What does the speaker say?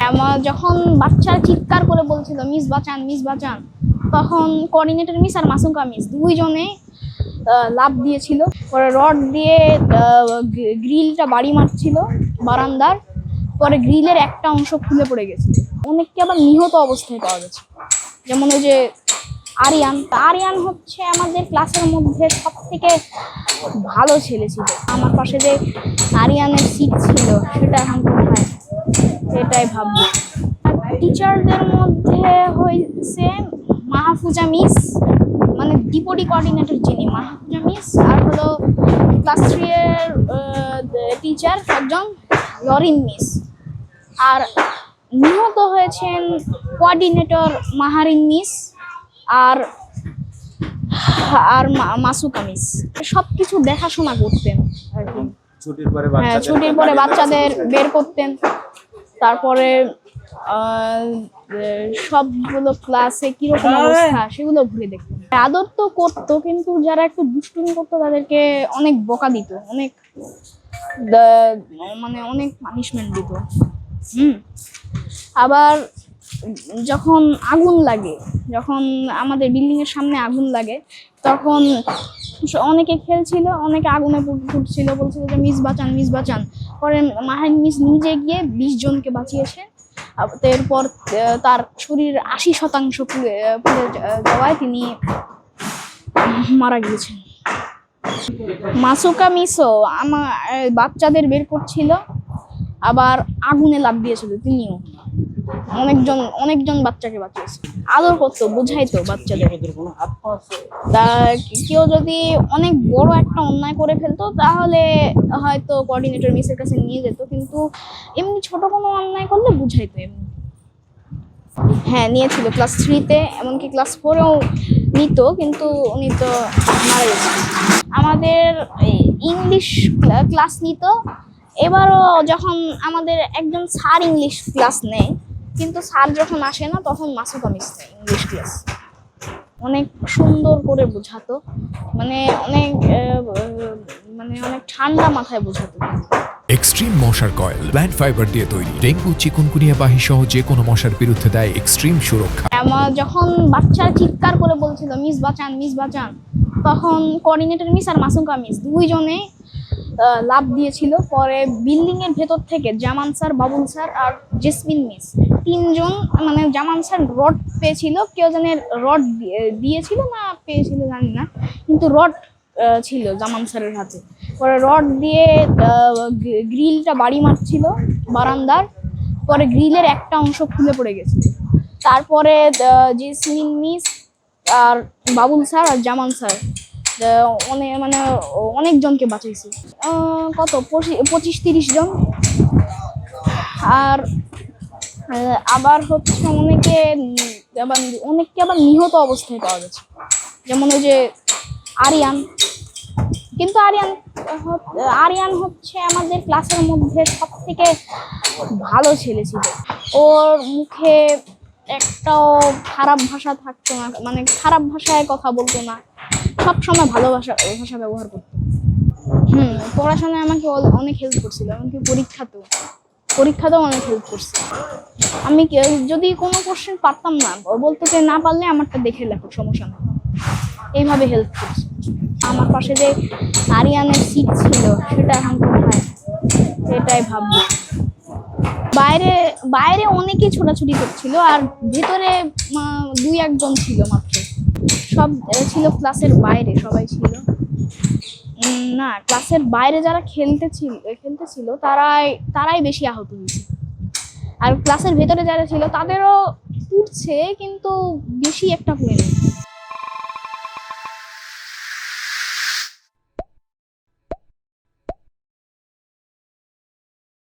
আমার যখন বাচ্চারা চিৎকার করে বলছিল মিস বাঁচান মিস বাঁচান, তখন কোঅর্ডিনেটর মিস আর মাসুকা মিস দুইজনে লাফ দিয়েছিল। পরে রড দিয়ে গ্রিলটা বাড়ি মারছিল বারান্দার, পরে গ্রিলের একটা অংশ খুলে পড়ে গেছে। অনেককে আবার নিহত অবস্থায় পাওয়া গেছে, যেমন ওই যে আরিয়ান হচ্ছে আমাদের ক্লাসের মধ্যে সব থেকে ভালো ছেলে ছিল। আমার পাশে যে আরিয়ানের সিট ছিল সেটা এখন কোথায় সেটাই ভাববো। টিচারদের মধ্যে হয়েছে মাহফুজা মিস, মানে ডিপোডি কোঅর্ডিনেটর যিনি মাহফুজা মিস, আর হলো ক্লাস 3 এর টিচার একজন লরিন মিস। আর নিহত হয়েছেন কোঅর্ডিনেটর মাহারিন মিস আর মাসুকা মিস। সবকিছু দেখাশোনা করতেন আর কি। ছুটির পরে বাচ্চাদের বের করতেন, তারপরে সবগুলো ক্লাসে কিরকম অবস্থা সেগুলো ঘুরে দেখতেন। আদর তো করতো, কিন্তু যারা একটু দুষ্টুমি করতো তাদেরকে অনেক বকা দিত, অনেক মানে অনেক পানিশমেন্ট দিত। আবার যখন আগুন লাগে, যখন আমাদের বিল্ডিং এর সামনে আগুন লাগে, তখন অনেকে খেলছিল, অনেকে আগুনে ফুটছিল, বলছিল যে মিস বাঁচান মিস বাঁচান। পরে মাহারিন মিস নিজে গিয়ে 20 জনকে বাঁচিয়েছে। এরপর তার শরীর 80% পুড়ে যাওয়ায় তিনি মারা গিয়েছেন। মাসুকা মিসও আমার বাচ্চাদের বের করছিল, আবার আগুনে লাফ দিয়েছিল তিনিও। অনেকজন বাচ্চাকে বাঁচিয়েছে, আদর করতো, বুঝাইতো বাচ্চাদের। কেউ যদি অনেক বড় একটা অন্যায় করে ফেলতো তাহলে হয়তো কোঅর্ডিনেটর মিসের কাছে নিয়ে যেত, কিন্তু এমনি ছোট কোনো অন্যায় করলে বুঝাইতো এমনি। হ্যাঁ নিয়েছিল, ক্লাস 3-তে, এমনকি ক্লাস 4-এও নিত, কিন্তু উনি তো মারা গেছে। আমাদের ইংলিশ ক্লাস নিত। এবারও যখন আমাদের একজন স্যার ইংলিশ ক্লাস নেয়, কিন্তু স্যার যখন আসে না তখন মাসুকা মিস নেয় ইংলিশ ক্লাস। অনেক সুন্দর করে বোঝাতো, মানে অনেক ঠান্ডা মাথায় বোঝাতো। এক্সট্রিম মশার কয়েল প্ল্যান্ট ফাইবার দিয়ে তৈরি, ডেঙ্গু চিকুনগুনিয়া বাহি সহ যে কোনো মশার বিরুদ্ধে দেয় এক্সট্রিম সুরক্ষা। আমার যখন বাচ্চারা চিৎকার করে বলছিল মিস বাঁচান মিস বাঁচান, তখন কোঅর্ডিনেটর মিস আর মাসুকা মিস দুইজনে লাফ দিয়েছিল। পরে বিল্ডিং এর ভেতর থেকে জামান স্যার, বাবুল স্যার আর জেসমিন মিস তিনজন, মানে জামান স্যার রড পেয়েছিল, কেউ জানে রড দিয়েছিল না পেয়েছিল জানি না, কিন্তু রড ছিল জামান স্যারের হাতে। পরে রড দিয়ে গ্রিলটা বাড়ি মারছিল বারান্দার, পরে গ্রিলের একটা অংশ খুলে পড়ে গেছে। তারপরে জেসমিন মিস আর বাবুল স্যার আর জামান স্যার অনেকজনকে বাঁচাইছে, কত 25-30 জন। আর আবার হচ্ছে অনেককে আবার নিহত অবস্থায় পাওয়া গেছে, যেমন ওই যে আরিয়ান। কিন্তু আরিয়ান হচ্ছে আমাদের ক্লাসের মধ্যে সব থেকে ভালো ছেলে ছিল। ওর মুখে একটাও খারাপ ভাষা থাকতো না, মানে খারাপ ভাষায় কথা বলতো না, সবসময় ভালো ভাষা ব্যবহার করতো। পড়াশোনায় আমাকে অনেক হেল্প করছিল, এমনকি পরীক্ষাতেও অনেক হেল্প করছে। আমি যদি কোনো কোশ্চেন পারতাম না, বলতো যে না পারলে আমারটা দেখে লেখো, সমস্যা নেই, এইভাবে হেল্প করছে। আমার পাশে যে আরিয়ানের সিট ছিল সেটা এখন কোথায় সেটাই ভাববো। বাইরে অনেকেই ছোটাছুটি করছিল, আর ভেতরে 2-1 জন ছিল মাত্র। সব ছিল ক্লাসের বাইরে, সবাই ছিল না, ক্লাসের বাইরে যারা খেলতেছিল তারাই বেশি আহত হয়েছে। আর ক্লাসের ভেতরে যারা ছিল তাদেরও পুড়ছে, কিন্তু বেশি একটা হয়নি।